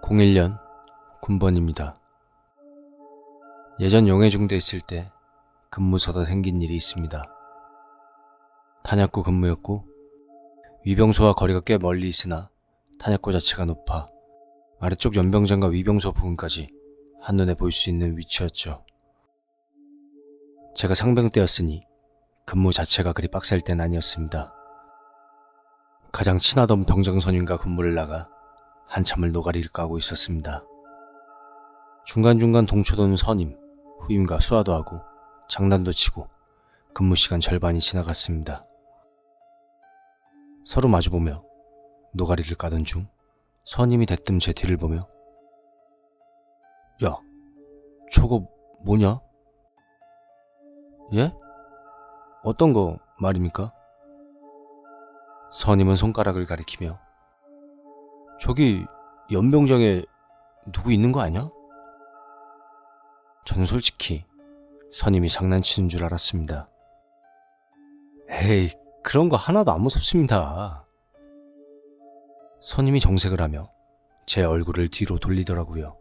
01년 군번입니다. 예전 용해중대 있을 때 근무서다 생긴 일이 있습니다. 탄약고 근무였고 위병소와 거리가 꽤 멀리 있으나 탄약고 자체가 높아 아래쪽 연병장과 위병소 부근까지 한눈에 볼 수 있는 위치였죠. 제가 상병 때였으니 근무 자체가 그리 빡셀 땐 아니었습니다. 가장 친하던 병장선임과 근무를 나가 한참을 노가리를 까고 있었습니다. 중간중간 동초도는 선임, 후임과 수화도 하고 장난도 치고 근무 시간 절반이 지나갔습니다. 서로 마주보며 노가리를 까던 중 선임이 대뜸 제 뒤를 보며 야, 저거 뭐냐? 예? 어떤 거 말입니까? 선임은 손가락을 가리키며 저기 연병장에 누구 있는 거 아니야? 전 솔직히 선임이 장난치는 줄 알았습니다. 에이, 그런 거 하나도 안 무섭습니다. 선임이 정색을 하며 제 얼굴을 뒤로 돌리더라고요.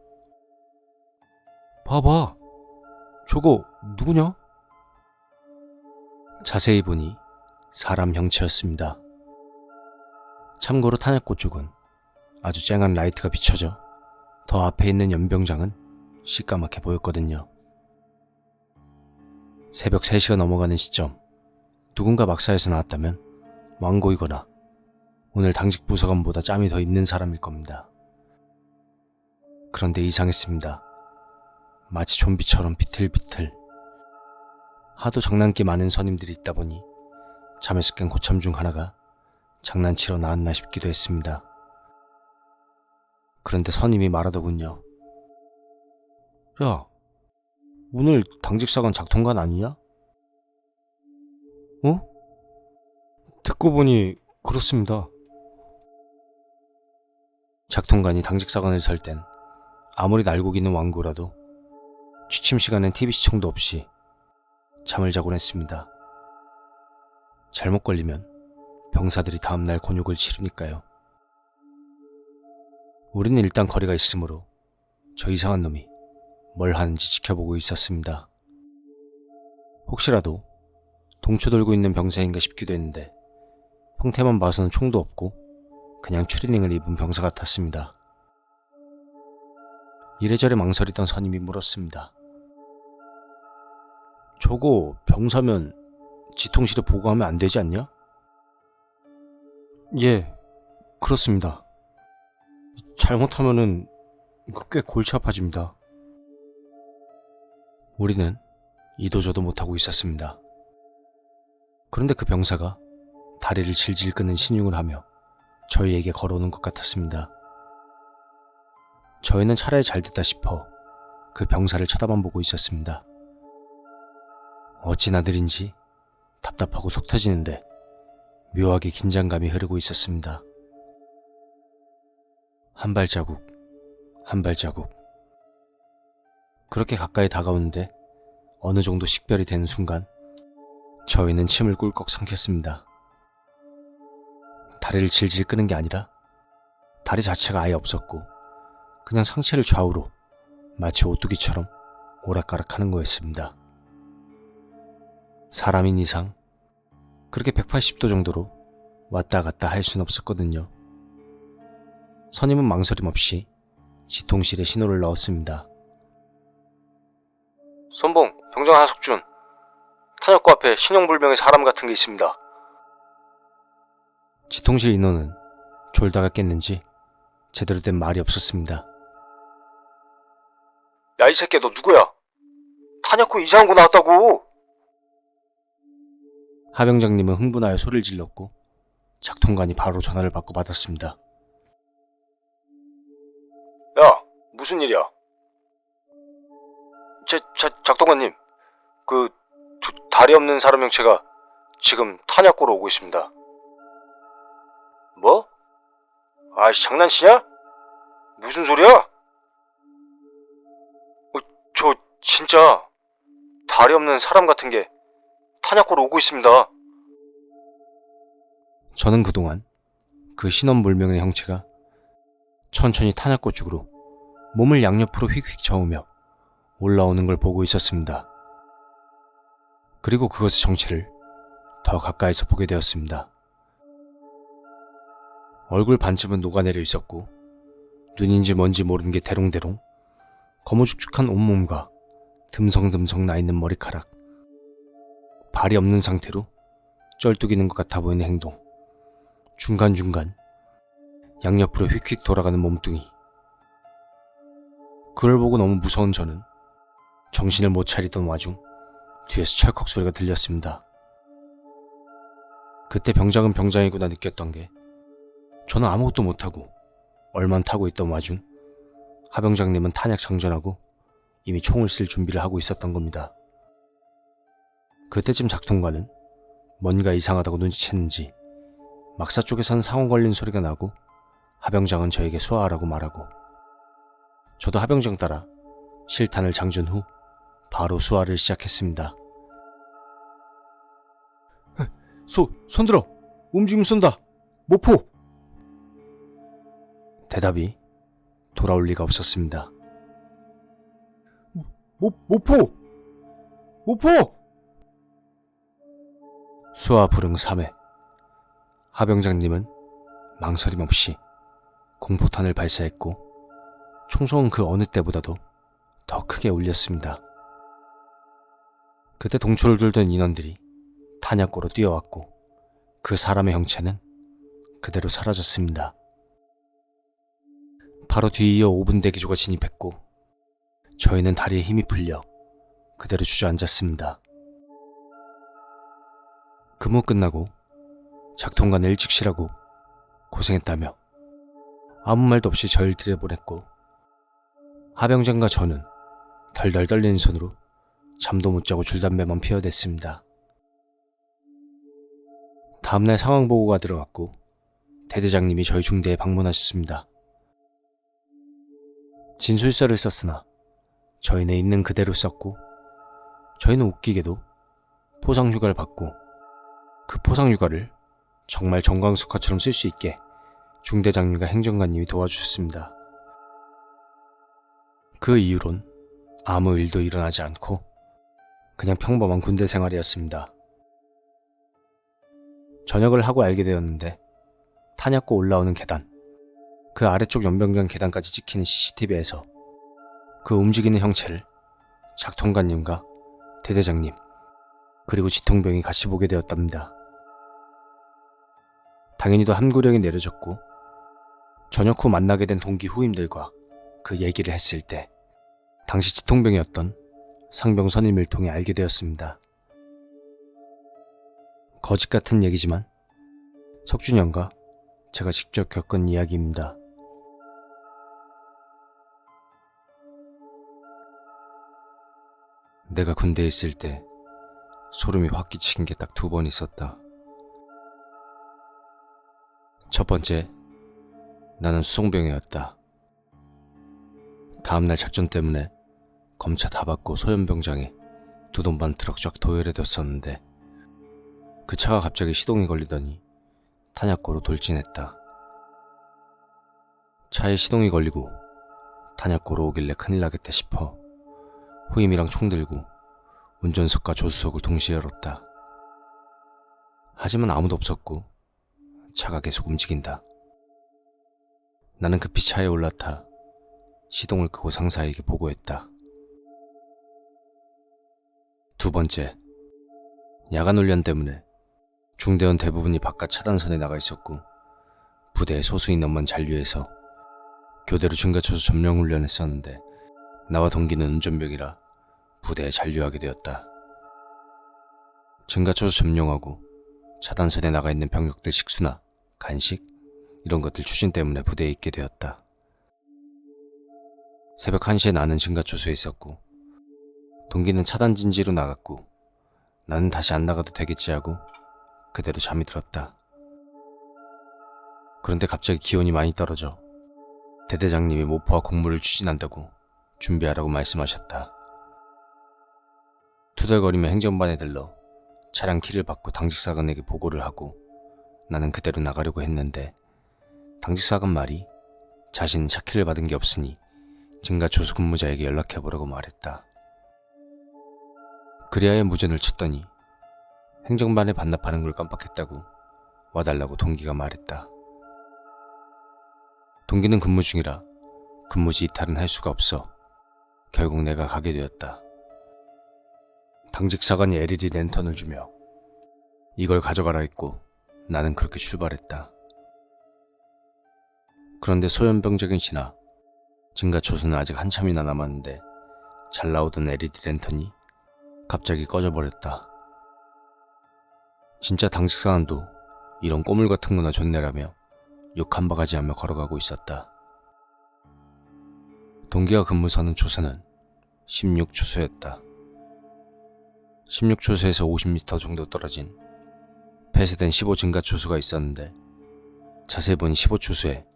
봐봐, 저거 누구냐? 자세히 보니 사람 형체였습니다. 참고로 탄약고 쪽은 아주 쨍한 라이트가 비춰져 더 앞에 있는 연병장은 시까맣게 보였거든요. 새벽 3시가 넘어가는 시점, 누군가 막사에서 나왔다면 왕고이거나 오늘 당직 부서관보다 짬이 더 있는 사람일 겁니다. 그런데 이상했습니다. 마치 좀비처럼 비틀비틀. 하도 장난기 많은 선임들이 있다 보니 잠에서 깬 고참 중 하나가 장난치러 나왔나 싶기도 했습니다. 그런데 선임이 말하더군요. 야, 오늘 당직사관 작통관 아니냐? 어? 듣고 보니 그렇습니다. 작통관이 당직사관을 설 땐 아무리 날고기는 왕고라도 취침 시간엔 TV 시청도 없이 잠을 자곤 했습니다. 잘못 걸리면 병사들이 다음날 곤욕을 치르니까요. 우리는 일단 거리가 있으므로 저 이상한 놈이 뭘 하는지 지켜보고 있었습니다. 혹시라도 동초 돌고 있는 병사인가 싶기도 했는데 형태만 봐서는 총도 없고 그냥 추리닝을 입은 병사 같았습니다. 이래저래 망설이던 선임이 물었습니다. 저거 병사면 지통실에 보고하면 안 되지 않냐? 예, 그렇습니다. 잘못하면은 꽤 골치 아파집니다. 우리는 이도저도 못하고 있었습니다. 그런데 그 병사가 다리를 질질 끄는 신용을 하며 저희에게 걸어오는 것 같았습니다. 저희는 차라리 잘됐다 싶어 그 병사를 쳐다만 보고 있었습니다. 어찌나 느린지 답답하고 속 터지는데 묘하게 긴장감이 흐르고 있었습니다. 한 발자국, 한 발자국. 그렇게 가까이 다가오는데 어느 정도 식별이 되는 순간 저희는 침을 꿀꺽 삼켰습니다. 다리를 질질 끄는 게 아니라 다리 자체가 아예 없었고 그냥 상체를 좌우로 마치 오뚜기처럼 오락가락하는 거였습니다. 사람인 이상 그렇게 180도 정도로 왔다 갔다 할 순 없었거든요. 선임은 망설임 없이 지통실에 신호를 넣었습니다. 선봉, 병장 하석준. 탄약고 앞에 신용불명의 사람 같은 게 있습니다. 지통실 인원은 졸다가 깼는지 제대로 된 말이 없었습니다. 야, 이 새끼야, 너 누구야? 탄약고 이상한 거 나왔다고! 하병장님은 흥분하여 소리를 질렀고 작통관이 바로 전화를 받고 받았습니다. 야, 무슨 일이야? 작통관님, 그 다리 없는 사람 형체가 지금 탄약고로 오고 있습니다. 뭐? 아이씨, 장난치냐? 무슨 소리야? 저 진짜 다리 없는 사람 같은 게 탄약고로 오고 있습니다. 저는 그동안 그 신원불명의 형체가 천천히 탄약고 쪽으로 몸을 양옆으로 휙휙 저으며 올라오는 걸 보고 있었습니다. 그리고 그것의 정체를 더 가까이서 보게 되었습니다. 얼굴 반쯤은 녹아내려 있었고 눈인지 뭔지 모르는 게 대롱대롱 거무죽죽한 온몸과 듬성듬성 나있는 머리카락, 발이 없는 상태로 쩔뚝이는 것 같아 보이는 행동, 중간중간 양옆으로 휙휙 돌아가는 몸뚱이. 그걸 보고 너무 무서운 저는 정신을 못 차리던 와중 뒤에서 철컥 소리가 들렸습니다. 그때 병장은 병장이구나 느꼈던 게 저는 아무것도 못하고 얼만 타고 있던 와중 하병장님은 탄약 장전하고 이미 총을 쓸 준비를 하고 있었던 겁니다. 그때쯤 작동관은 뭔가 이상하다고 눈치챘는지 막사 쪽에선 상어 걸린 소리가 나고 하병장은 저에게 수화하라고 말하고 저도 하병장 따라 실탄을 장전 후 바로 수화를 시작했습니다. 손들어! 움직임 쏜다! 모포! 대답이 돌아올 리가 없었습니다. 모포! 수화 불응 3회. 하병장님은 망설임 없이 공포탄을 발사했고 총성은 그 어느 때보다도 더 크게 울렸습니다. 그때 동초를 돌던 인원들이 탄약고로 뛰어왔고 그 사람의 형체는 그대로 사라졌습니다. 바로 뒤이어 5분 대기조가 진입했고 저희는 다리에 힘이 풀려 그대로 주저앉았습니다. 근무 끝나고 작동관을 일찍 쉬라고 고생했다며 아무 말도 없이 저를 들여보냈고 하병장과 저는 덜덜 떨리는 손으로 잠도 못 자고 줄담배만 피워댔습니다. 다음날 상황보고가 들어왔고 대대장님이 저희 중대에 방문하셨습니다. 진술서를 썼으나 저희는 있는 그대로 썼고 저희는 웃기게도 포상휴가를 받고 그 포상휴가를 정말 정광석화처럼 쓸 수 있게 중대장님과 행정관님이 도와주셨습니다. 그 이후론 아무 일도 일어나지 않고 그냥 평범한 군대 생활이었습니다. 전역을 하고 알게 되었는데 탄약고 올라오는 계단, 그 아래쪽 연병장 계단까지 찍히는 CCTV에서 그 움직이는 형체를 작통관님과 대대장님 그리고 지통병이 같이 보게 되었답니다. 당연히도 함구령이 내려졌고 전역 후 만나게 된 동기 후임들과 그 얘기를 했을 때 당시 지통병이었던 상병 선임을 통해 알게 되었습니다. 거짓 같은 얘기지만 석준형과 제가 직접 겪은 이야기입니다. 내가 군대에 있을 때 소름이 확 끼친 게 딱 2번 있었다. 첫 번째, 나는 수송병이었다. 다음날 작전 때문에 검차 다 받고 소연병장에 2돈 반 트럭 쫙 도열해뒀었는데 그 차가 갑자기 시동이 걸리더니 탄약고로 돌진했다. 차에 시동이 걸리고 탄약고로 오길래 큰일 나겠다 싶어 후임이랑 총 들고 운전석과 조수석을 동시에 열었다. 하지만 아무도 없었고 차가 계속 움직인다. 나는 급히 차에 올라타 시동을 끄고 상사에게 보고했다. 두 번째, 야간 훈련 때문에 중대원 대부분이 바깥 차단선에 나가 있었고 부대의 소수 인원만 잔류해서 교대로 중가초소 점령 훈련했었는데 나와 동기는 운전병이라 부대에 잔류하게 되었다. 증가초소 점령하고 차단선에 나가 있는 병력들 식수나 간식 이런 것들 추진 때문에 부대에 있게 되었다. 새벽 1시에 나는 증가초소에 있었고 동기는 차단 진지로 나갔고 나는 다시 안 나가도 되겠지 하고 그대로 잠이 들었다. 그런데 갑자기 기온이 많이 떨어져 대대장님이 모포와 공무를 추진한다고 준비하라고 말씀하셨다. 투덜거리며 행정반에 들러 차량 키를 받고 당직사관에게 보고를 하고 나는 그대로 나가려고 했는데 당직사관 말이 자신은 차키를 받은 게 없으니 증가초소 근무자에게 연락해보라고 말했다. 그리하여 무전을 쳤더니 행정반에 반납하는 걸 깜빡했다고 와달라고 동기가 말했다. 동기는 근무 중이라 근무지 이탈은 할 수가 없어 결국 내가 가게 되었다. 당직 사관이 LED 랜턴을 주며 이걸 가져가라 했고 나는 그렇게 출발했다. 그런데 소연병적인 신화 증가초소는 아직 한참이나 남았는데 잘 나오던 LED 랜턴이 갑자기 꺼져버렸다. 진짜 당직 사관도 이런 꼬물 같은 거나 좋네라며 욕 한 바가지 하며 걸어가고 있었다. 동기가 근무 서는 초소는 16초소였다. 16초소에서 50m 정도 떨어진 폐쇄된 15 증가초소가 있었는데 자세히 보니 15초소에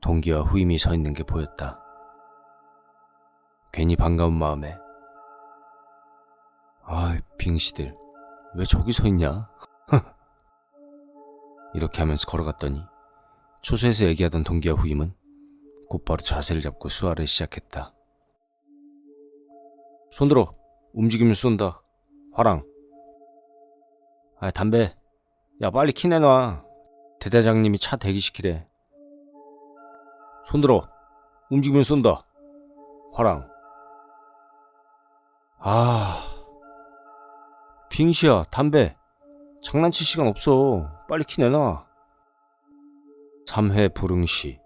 동기와 후임이 서 있는 게 보였다. 괜히 반가운 마음에 아이 빙시들 왜 저기 서 있냐? 이렇게 하면서 걸어갔더니 초소에서 얘기하던 동기와 후임은 곧바로 자세를 잡고 수화를 시작했다. 손들어. 움직이면 쏜다. 화랑. 아 담배. 야 빨리 키 내놔. 대대장님이 차 대기시키래. 손들어. 움직이면 쏜다. 화랑. 빙시야 담배. 장난칠 시간 없어. 빨리 키 내놔. 3회 불응시.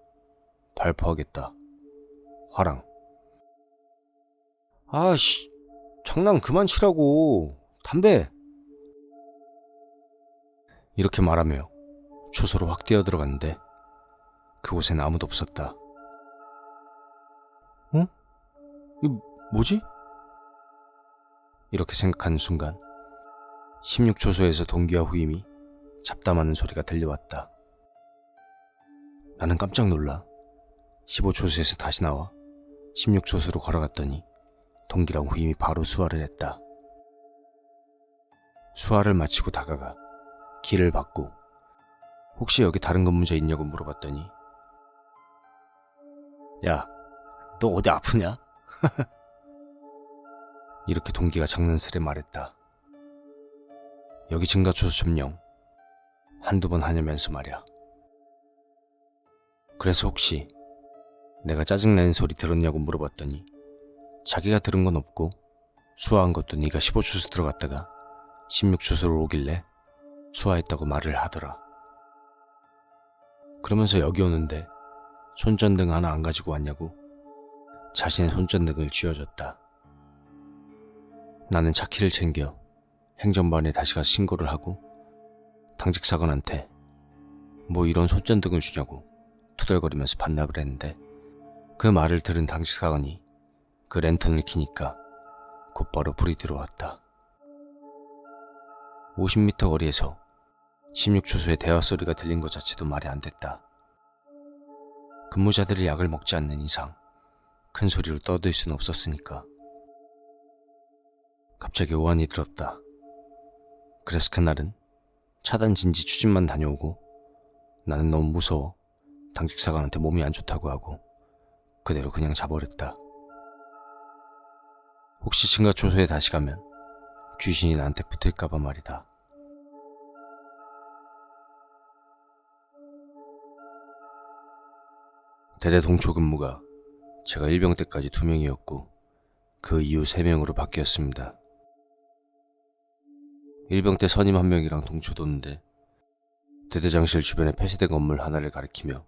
발포하겠다. 화랑. 아씨, 장난 그만 치라고. 담배. 이렇게 말하며 초소로 확 뛰어들어갔는데 그곳엔 아무도 없었다. 어? 이거 뭐지? 이렇게 생각하는 순간 16초소에서 동기와 후임이 잡담하는 소리가 들려왔다. 나는 깜짝 놀라 15초소에서 다시 나와 16초소로 걸어갔더니 동기랑 후임이 바로 수화를 했다. 수화를 마치고 다가가 길을 받고 혹시 여기 다른 근무자 있냐고 물어봤더니 야, 너 어디 아프냐? 이렇게 동기가 장난스레 말했다. 여기 증가초소 점령 한두 번 하냐면서 말이야. 그래서 혹시 내가 짜증내는 소리 들었냐고 물어봤더니 자기가 들은 건 없고 수화한 것도 네가 15초소 들어갔다가 16초소로 오길래 수화했다고 말을 하더라. 그러면서 여기 오는데 손전등 하나 안 가지고 왔냐고 자신의 손전등을 쥐어줬다. 나는 차키를 챙겨 행정반에 다시 가서 신고를 하고 당직 사관한테 뭐 이런 손전등을 주냐고 투덜거리면서 반납을 했는데 그 말을 들은 당직 사관이 그 랜턴을 켜니까 곧바로 불이 들어왔다. 50m 거리에서 16초소의 대화 소리가 들린 것 자체도 말이 안 됐다. 근무자들이 약을 먹지 않는 이상 큰 소리로 떠들 수는 없었으니까. 갑자기 오한이 들었다. 그래서 그날은 차단 진지 추진만 다녀오고 나는 너무 무서워 당직 사관한테 몸이 안 좋다고 하고 그대로 그냥 자버렸다. 혹시 증가초소에 다시 가면 귀신이 나한테 붙을까봐 말이다. 대대 동초 근무가 제가 1병 때까지 2명이었고 그 이후 3명으로 바뀌었습니다. 1병 때 선임 1명이랑 동초도인데 대대장실 주변에 폐쇄된 건물 하나를 가리키며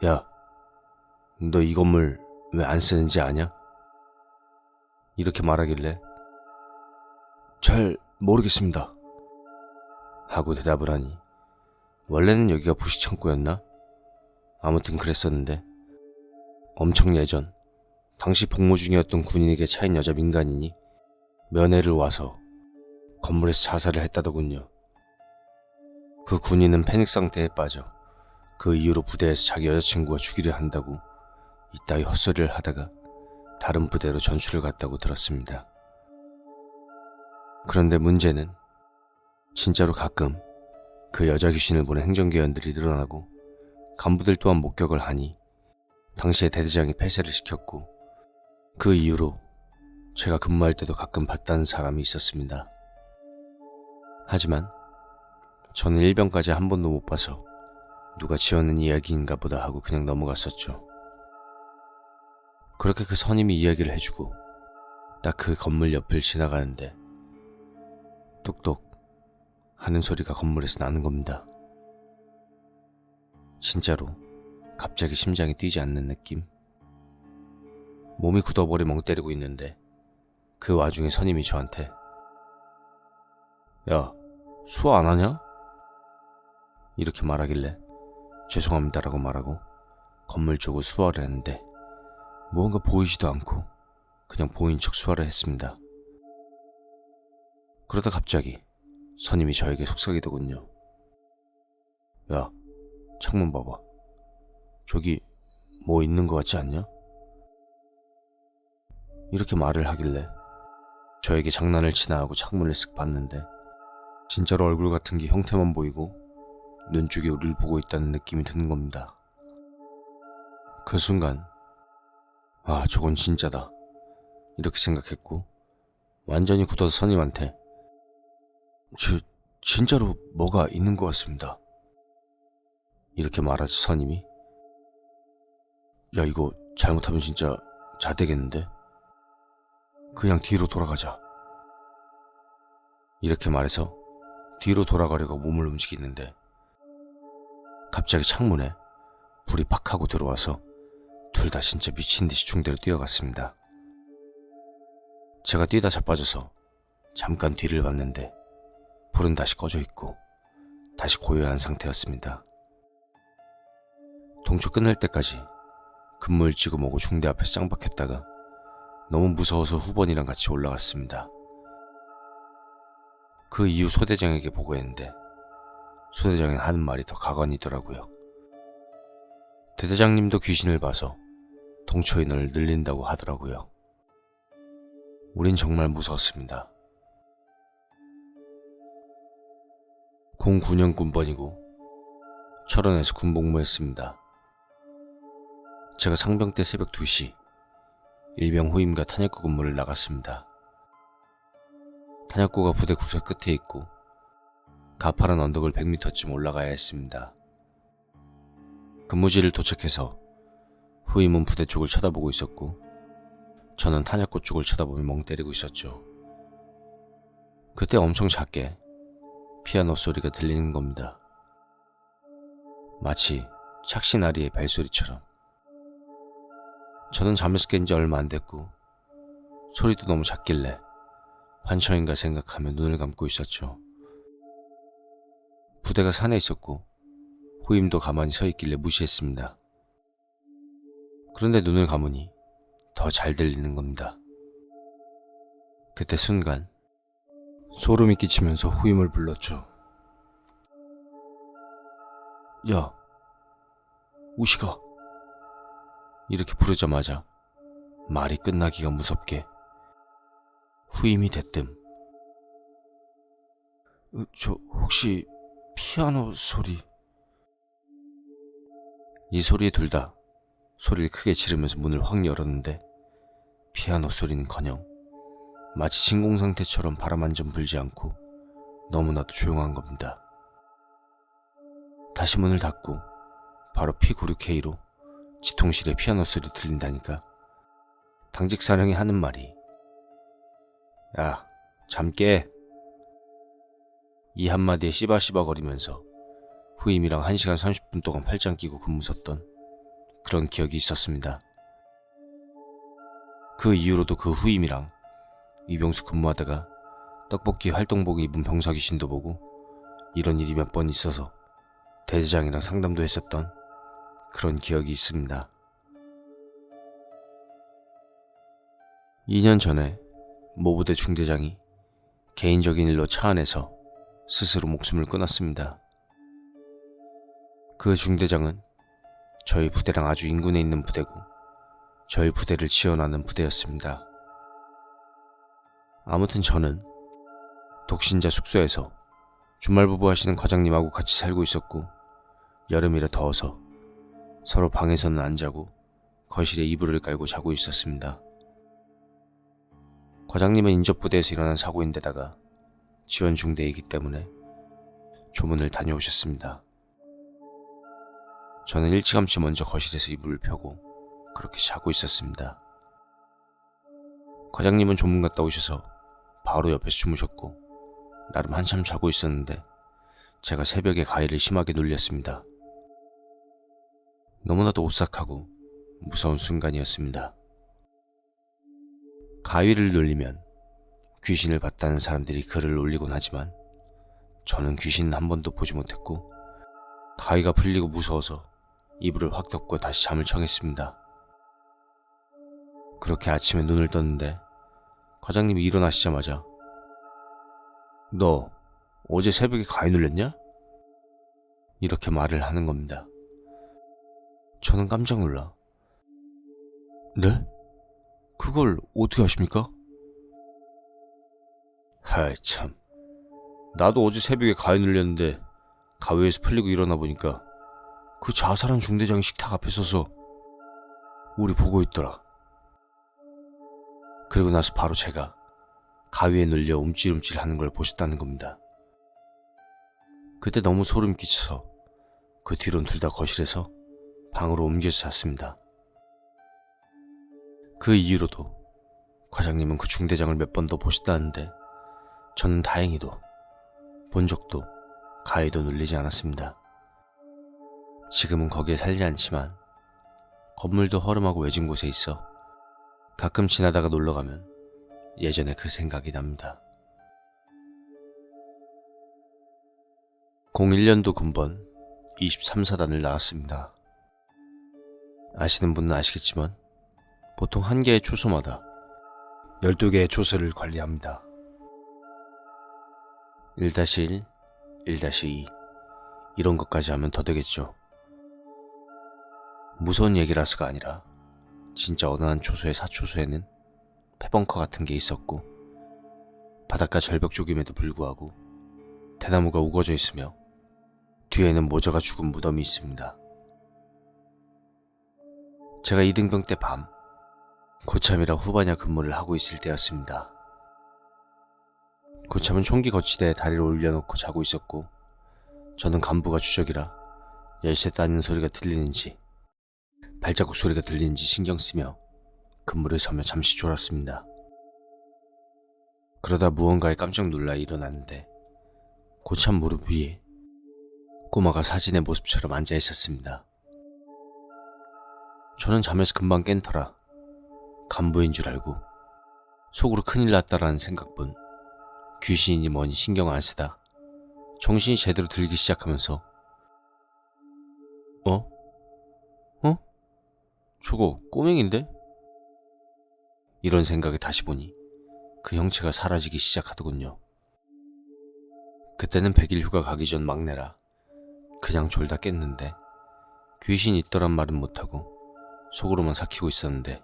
야, 너 이 건물 왜 안 쓰는지 아냐? 이렇게 말하길래 잘 모르겠습니다 하고 대답을 하니 원래는 여기가 부시창고였나? 아무튼 그랬었는데 엄청 예전 당시 복무 중이었던 군인에게 차인 여자 민간인이 면회를 와서 건물에서 자살을 했다더군요. 그 군인은 패닉 상태에 빠져 그 이후로 부대에서 자기 여자친구가 죽이려 한다고 이따위 헛소리를 하다가 다른 부대로 전출을 갔다고 들었습니다. 그런데 문제는 진짜로 가끔 그 여자 귀신을 보는 행정계원들이 늘어나고 간부들 또한 목격을 하니 당시에 대대장이 폐쇄를 시켰고 그 이후로 제가 근무할 때도 가끔 봤다는 사람이 있었습니다. 하지만 저는 일병까지 한 번도 못 봐서 누가 지어낸 이야기인가 보다 하고 그냥 넘어갔었죠. 그렇게 그 선임이 이야기를 해주고 딱 그 건물 옆을 지나가는데 똑똑 하는 소리가 건물에서 나는 겁니다. 진짜로 갑자기 심장이 뛰지 않는 느낌? 몸이 굳어버리 멍 때리고 있는데 그 와중에 선임이 저한테 야, 수화 안 하냐? 이렇게 말하길래 죄송합니다라고 말하고 건물 쪽으로 수화를 했는데 무언가 보이지도 않고 그냥 보인 척 수화를 했습니다. 그러다 갑자기 선임이 저에게 속삭이더군요. 야, 창문 봐봐. 저기 뭐 있는 거 같지 않냐? 이렇게 말을 하길래 저에게 장난을 치나 하고 창문을 쓱 봤는데 진짜로 얼굴 같은 게 형태만 보이고 눈 쪽에 우리를 보고 있다는 느낌이 드는 겁니다. 그 순간 아, 저건 진짜다 이렇게 생각했고 완전히 굳어서 선임한테 진짜로 뭐가 있는 것 같습니다 이렇게 말하자 선임이 야, 이거 잘못하면 진짜 자되겠는데? 그냥 뒤로 돌아가자 이렇게 말해서 뒤로 돌아가려고 몸을 움직이는데 갑자기 창문에 불이 팍 하고 들어와서 둘 다 진짜 미친듯이 중대로 뛰어갔습니다. 제가 뛰다 자빠져서 잠깐 뒤를 봤는데 불은 다시 꺼져 있고 다시 고요한 상태였습니다. 동초 끝날 때까지 근무 일찍 오고 중대 앞에서 짱박혔다가 너무 무서워서 후번이랑 같이 올라갔습니다. 그 이후 소대장에게 보고했는데 소대장이 하는 말이 더 가관이더라고요. 대대장님도 귀신을 봐서 동초 인원을 늘린다고 하더라고요. 우린 정말 무서웠습니다. 09년 군번이고 철원에서 군복무했습니다. 제가 상병 때 새벽 2시 일병 후임과 탄약고 근무를 나갔습니다. 탄약고가 부대 구석 끝에 있고 가파른 언덕을 100m쯤 올라가야 했습니다. 근무지를 도착해서 후임은 부대 쪽을 쳐다보고 있었고 저는 탄약고 쪽을 쳐다보며 멍 때리고 있었죠. 그때 엄청 작게 피아노 소리가 들리는 겁니다. 마치 착신아리의 벨소리처럼. 저는 잠에서 깬 지 얼마 안 됐고 소리도 너무 작길래 환청인가 생각하며 눈을 감고 있었죠. 부대가 산에 있었고 후임도 가만히 서 있길래 무시했습니다. 그런데 눈을 감으니 더 잘 들리는 겁니다. 그때 순간 소름이 끼치면서 후임을 불렀죠. 야, 우시가. 이렇게 부르자마자 말이 끝나기가 무섭게 후임이 대뜸 저 혹시 피아노 소리. 이 소리에 둘 다 소리를 크게 지르면서 문을 확 열었는데 피아노 소리는커녕 마치 진공상태처럼 바람 한 점 불지 않고 너무나도 조용한 겁니다. 다시 문을 닫고 바로 P96K로 지통실에 피아노 소리 들린다니까 당직 사령이 하는 말이 야, 잠 깨. 이 한마디에 씨바씨바거리면서 후임이랑 1시간 30분 동안 팔짱 끼고 근무 섰던 그런 기억이 있었습니다. 그 이후로도 그 후임이랑 이병수 근무하다가 떡볶이 활동복 입은 병사 귀신도 보고 이런 일이 몇 번 있어서 대대장이랑 상담도 했었던 그런 기억이 있습니다. 2년 전에 모부대 중대장이 개인적인 일로 차 안에서 스스로 목숨을 끊었습니다. 그 중대장은 저희 부대랑 아주 인근에 있는 부대고 저희 부대를 지원하는 부대였습니다. 아무튼 저는 독신자 숙소에서 주말부부 하시는 과장님하고 같이 살고 있었고 여름이라 더워서 서로 방에서는 안 자고 거실에 이불을 깔고 자고 있었습니다. 과장님은 인접부대에서 일어난 사고인데다가 지원 중대이기 때문에 조문을 다녀오셨습니다. 저는 일찌감치 먼저 거실에서 이불을 펴고 그렇게 자고 있었습니다. 과장님은 조문 갔다 오셔서 바로 옆에서 주무셨고 나름 한참 자고 있었는데 제가 새벽에 가위를 심하게 눌렸습니다. 너무나도 오싹하고 무서운 순간이었습니다. 가위를 눌리면 귀신을 봤다는 사람들이 글을 올리곤 하지만 저는 귀신은 한 번도 보지 못했고 가위가 풀리고 무서워서 이불을 확 덮고 다시 잠을 청했습니다. 그렇게 아침에 눈을 떴는데 과장님이 일어나시자마자 너 어제 새벽에 가위 눌렸냐? 이렇게 말을 하는 겁니다. 저는 깜짝 놀라 네? 그걸 어떻게 아십니까? 하이 참, 나도 어제 새벽에 가위 눌렸는데 가위에서 풀리고 일어나 보니까 그 자살한 중대장이 식탁 앞에 서서 우리 보고 있더라. 그리고 나서 바로 제가 가위에 눌려 움찔움찔 하는 걸 보셨다는 겁니다. 그때 너무 소름 끼쳐서 그 뒤로는 둘 다 거실에서 방으로 옮겨서 잤습니다. 그 이후로도 과장님은 그 중대장을 몇 번 더 보셨다는데 저는 다행히도 본 적도 가위도 눌리지 않았습니다. 지금은 거기에 살지 않지만 건물도 허름하고 외진 곳에 있어 가끔 지나다가 놀러가면 예전에 그 생각이 납니다. 01년도 군번 23사단을 나왔습니다. 아시는 분은 아시겠지만 보통 한 개의 초소마다 12개의 초소를 관리합니다. 1-1, 1-2 이런 것까지 하면 더 되겠죠. 무서운 얘기라서가 아니라 진짜 어느 한 초소의 사초소에는 폐벙커 같은 게 있었고 바닷가 절벽 쪽임에도 불구하고 대나무가 우거져 있으며 뒤에는 모자가 죽은 무덤이 있습니다. 제가 이등병 때 밤 고참이라 후반야 근무를 하고 있을 때였습니다. 고참은 총기 거치대에 다리를 올려놓고 자고 있었고 저는 간부가 주적이라 열쇠 따는 소리가 들리는지 발자국 소리가 들리는지 신경 쓰며 근무를 서며 잠시 졸았습니다. 그러다 무언가에 깜짝 놀라 일어났는데 고참 무릎 위에 꼬마가 사진의 모습처럼 앉아 있었습니다. 저는 잠에서 금방 깬 터라 간부인 줄 알고 속으로 큰일 났다라는 생각뿐 귀신이니 뭐니 신경 안 쓰다 정신이 제대로 들기 시작하면서 저거 꼬맹인데? 이런 생각에 다시 보니 그 형체가 사라지기 시작하더군요. 그때는 100일 휴가 가기 전 막내라 그냥 졸다 깼는데 귀신이 있더란 말은 못하고 속으로만 삭히고 있었는데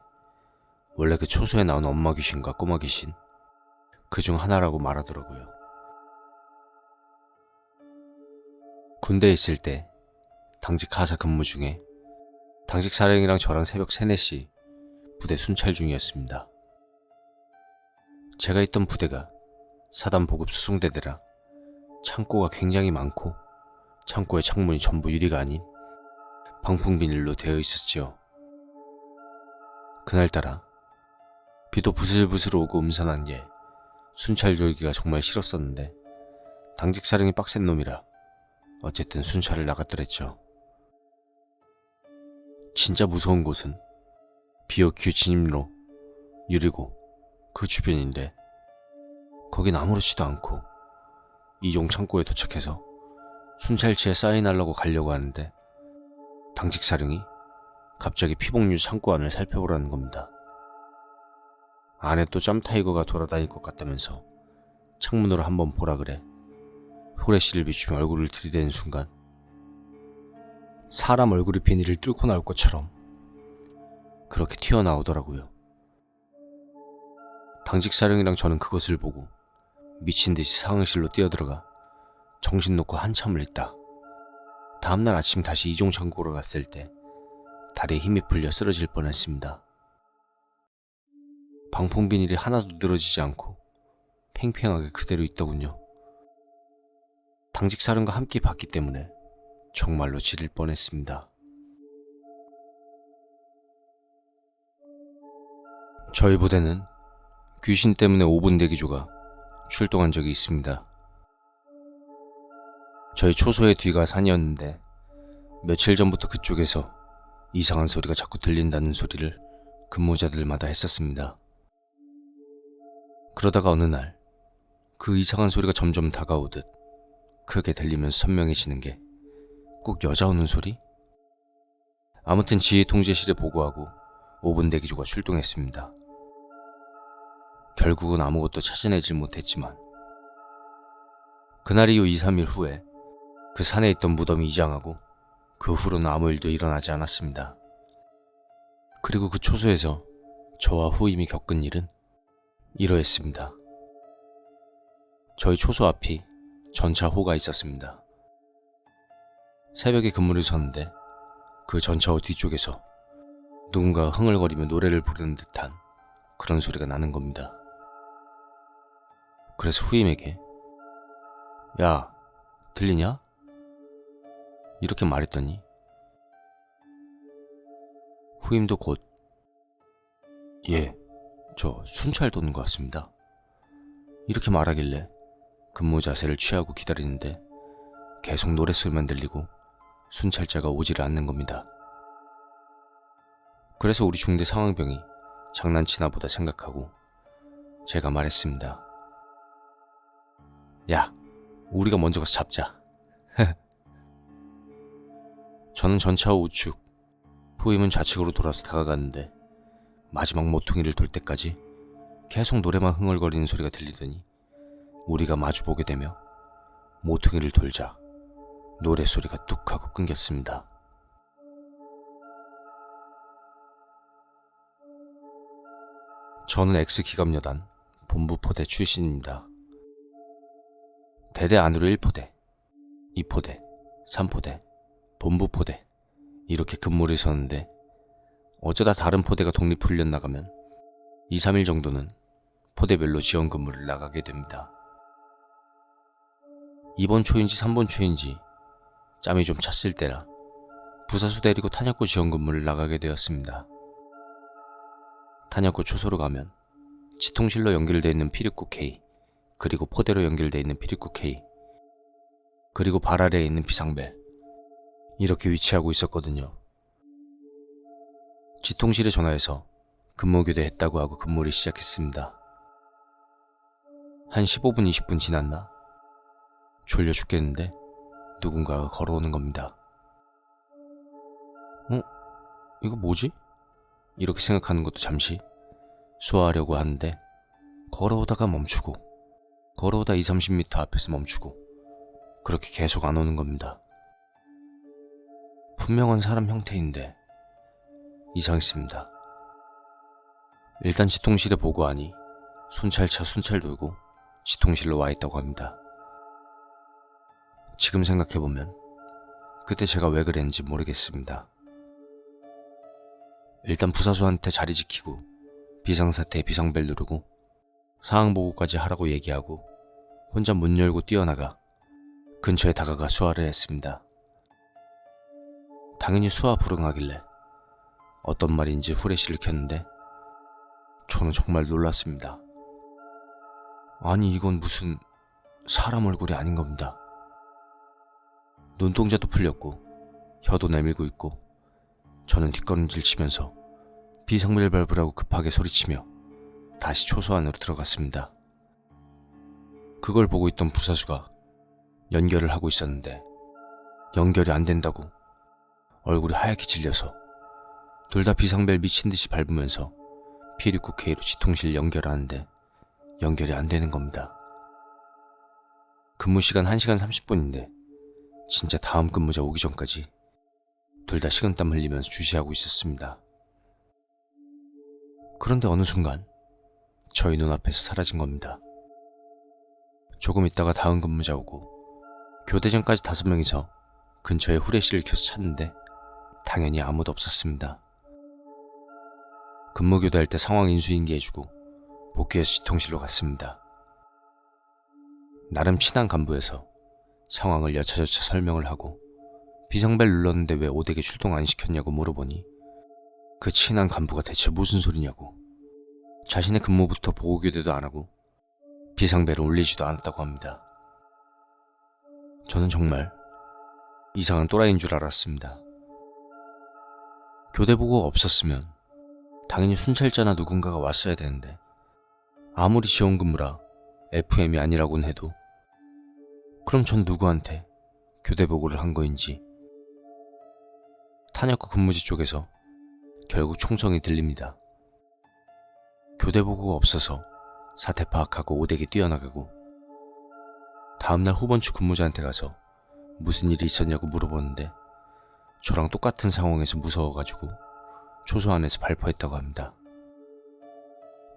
원래 그 초소에 나온 엄마 귀신과 꼬마 귀신 그중 하나라고 말하더라고요. 군대에 있을 때 당직 하사 근무 중에 당직 사령이랑 저랑 새벽 3, 4시 부대 순찰 중이었습니다. 제가 있던 부대가 사단 보급 수송대대라 창고가 굉장히 많고 창고의 창문이 전부 유리가 아닌 방풍 비닐로 되어 있었지요. 그날따라 비도 부슬부슬 오고 음산한 게 순찰 돌기가 정말 싫었었는데 당직 사령이 빡센 놈이라 어쨌든 순찰을 나갔더랬죠. 진짜 무서운 곳은 BOQ 진입로 유리고 그 주변인데 거긴 아무렇지도 않고 이종 창고에 도착해서 순찰치에 사인하려고 가려고 하는데 당직 사령이 갑자기 피복류 창고 안을 살펴보라는 겁니다. 안에 또 짬타이거가 돌아다닐 것 같다면서 창문으로 한번 보라 그래 후레쉬를 비추며 얼굴을 들이대는 순간 사람 얼굴이 비닐을 뚫고 나올 것처럼 그렇게 튀어나오더라고요. 당직 사령이랑 저는 그것을 보고 미친 듯이 상황실로 뛰어들어가 정신 놓고 한참을 있다 다음날 아침 다시 이종 창고로 갔을 때 다리에 힘이 풀려 쓰러질 뻔했습니다. 방풍 비닐이 하나도 늘어지지 않고 팽팽하게 그대로 있더군요. 당직 사령과 함께 봤기 때문에 정말로 지릴 뻔했습니다. 저희 부대는 귀신 때문에 5분 대기조가 출동한 적이 있습니다. 저희 초소의 뒤가 산이었는데 며칠 전부터 그쪽에서 이상한 소리가 자꾸 들린다는 소리를 근무자들마다 했었습니다. 그러다가 어느 날 그 이상한 소리가 점점 다가오듯 크게 들리면서 선명해지는 게 꼭 여자 우는 소리? 아무튼 지휘 통제실에 보고하고 5분 대기조가 출동했습니다. 결국은 아무것도 찾아내질 못했지만 그날 이후 2-3일 후에 그 산에 있던 무덤이 이장하고 그 후로는 아무 일도 일어나지 않았습니다. 그리고 그 초소에서 저와 후임이 겪은 일은 이러했습니다. 저희 초소 앞이 전차호가 있었습니다. 새벽에 근무를 섰는데 그 전차호 뒤쪽에서 누군가가 흥얼거리며 노래를 부르는 듯한 그런 소리가 나는 겁니다. 그래서 후임에게 야, 들리냐? 이렇게 말했더니 후임도 곧 예, 저 순찰 도는 것 같습니다. 이렇게 말하길래 근무 자세를 취하고 기다리는데 계속 노랫소리만 들리고 순찰자가 오지를 않는 겁니다. 그래서 우리 중대 상황병이 장난치나 보다 생각하고 제가 말했습니다. 야, 우리가 먼저 가서 잡자. 저는 전차호 우측, 후임은 좌측으로 돌아서 다가갔는데 마지막 모퉁이를 돌 때까지 계속 노래만 흥얼거리는 소리가 들리더니 우리가 마주보게 되며 모퉁이를 돌자 노랫소리가 뚝 하고 끊겼습니다. 저는 X기갑여단 본부포대 출신입니다. 대대 안으로 1포대, 2포대, 3포대, 본부포대 이렇게 근무를 서는데 어쩌다 다른 포대가 독립훈련 나가면 2-3일 정도는 포대별로 지원 근무를 나가게 됩니다. 2번 초인지 3번 초인지 짬이 좀 찼을 때라 부사수 데리고 탄약고 지원 근무를 나가게 되었습니다. 탄약고 초소로 가면 지통실로 연결되어 있는 피립구 K, 그리고 포대로 연결되어 있는 피립구 K, 그리고 발 아래에 있는 비상벨 이렇게 위치하고 있었거든요. 지통실에 전화해서 근무 교대했다고 하고 근무를 시작했습니다. 한 15분 20분 지났나? 졸려 죽겠는데 누군가가 걸어오는 겁니다. 이거 뭐지? 이렇게 생각하는 것도 잠시 수화하려고 하는데 걸어오다가 멈추고 걸어오다 20-30m 앞에서 멈추고 그렇게 계속 안 오는 겁니다. 분명한 사람 형태인데 이상했습니다. 일단 지통실에 보고하니 순찰차 순찰 돌고 지통실로 와 있다고 합니다. 지금 생각해보면 그때 제가 왜 그랬는지 모르겠습니다. 일단 부사수한테 자리 지키고 비상사태에 비상벨 누르고 상황보고까지 하라고 얘기하고 혼자 문 열고 뛰어나가 근처에 다가가 수화를 했습니다. 당연히 수화 불응하길래 어떤 말인지 후레쉬를 켰는데 저는 정말 놀랐습니다. 아니 이건 무슨 사람 얼굴이 아닌 겁니다. 눈동자도 풀렸고 혀도 내밀고 있고 저는 뒷걸음질 치면서 비상벨 밟으라고 급하게 소리치며 다시 초소 안으로 들어갔습니다. 그걸 보고 있던 부사수가 연결을 하고 있었는데 연결이 안 된다고 얼굴이 하얗게 질려서 둘 다 비상벨 미친듯이 밟으면서 피립구 K로 지통실 연결하는데 연결이 안 되는 겁니다. 근무 시간 1시간 30분인데 진짜 다음 근무자 오기 전까지 둘 다 식은땀 흘리면서 주시하고 있었습니다. 그런데 어느 순간 저희 눈앞에서 사라진 겁니다. 조금 있다가 다음 근무자 오고 교대전까지 5명이서 근처에 후레쉬를 켜서 찾는데 당연히 아무도 없었습니다. 근무 교대할 때 상황 인수인계해주고 복귀해서 지통실로 갔습니다. 나름 친한 간부여서 상황을 여차저차 설명을 하고 비상벨 눌렀는데 왜 오대계 출동 안 시켰냐고 물어보니 그 친한 간부가 대체 무슨 소리냐고 자신의 근무부터 보고교대도 안 하고 비상벨을 울리지도 않았다고 합니다. 저는 정말 이상한 또라이인 줄 알았습니다. 교대 보고가 없었으면 당연히 순찰자나 누군가가 왔어야 되는데 아무리 지원 근무라 FM이 아니라고는 해도 그럼 전 누구한테 교대 보고를 한 거인지. 탄약구 근무지 쪽에서 결국 총성이 들립니다. 교대 보고가 없어서 사태 파악하고 오대기 뛰어나가고 다음날 후번추 근무자한테 가서 무슨 일이 있었냐고 물어보는데 저랑 똑같은 상황에서 무서워가지고 초소 안에서 발포했다고 합니다.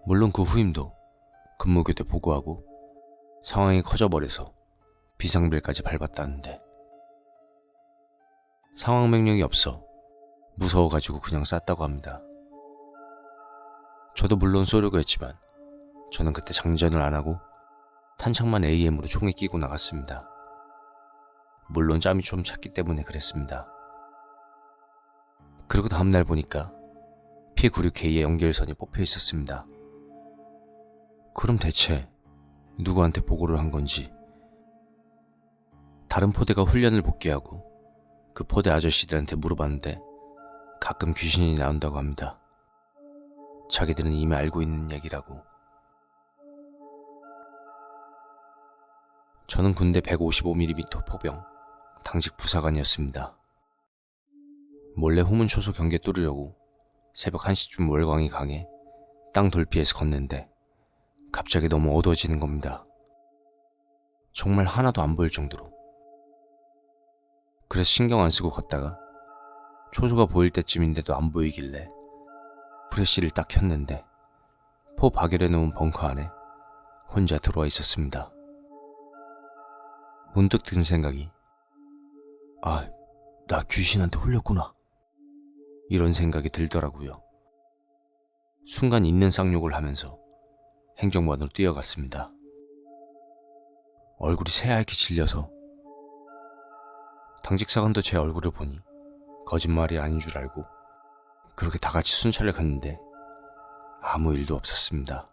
물론 그 후임도 근무교대 보고하고 상황이 커져버려서 비상벨까지 밟았다는데 상황 명령이 없어 무서워가지고 그냥 쐈다고 합니다. 저도 물론 쏘려고 했지만 저는 그때 장전을 안 하고 탄창만 AM으로 총에 끼고 나갔습니다. 물론 짬이 좀 찼기 때문에 그랬습니다. 그리고 다음날 보니까 P96K의 연결선이 뽑혀 있었습니다. 그럼 대체 누구한테 보고를 한 건지. 다른 포대가 훈련을 복귀하고 그 포대 아저씨들한테 물어봤는데 가끔 귀신이 나온다고 합니다. 자기들은 이미 알고 있는 얘기라고. 저는 군대 155mm 포병 당직 부사관이었습니다. 몰래 후문초소 경계 뚫으려고 새벽 1시쯤 월광이 강해 땅 돌피해서 걷는데 갑자기 너무 어두워지는 겁니다. 정말 하나도 안 보일 정도로. 그래서 신경 안 쓰고 걷다가 초소가 보일 때쯤인데도 안 보이길래 프레쉬를 딱 켰는데 포 박열해 놓은 벙커 안에 혼자 들어와 있었습니다. 문득 든 생각이 나 귀신한테 홀렸구나 이런 생각이 들더라고요. 순간 있는 쌍욕을 하면서 행정반으로 뛰어갔습니다. 얼굴이 새하얗게 질려서 당직사관도 제 얼굴을 보니 거짓말이 아닌 줄 알고 그렇게 다 같이 순찰을 갔는데 아무 일도 없었습니다.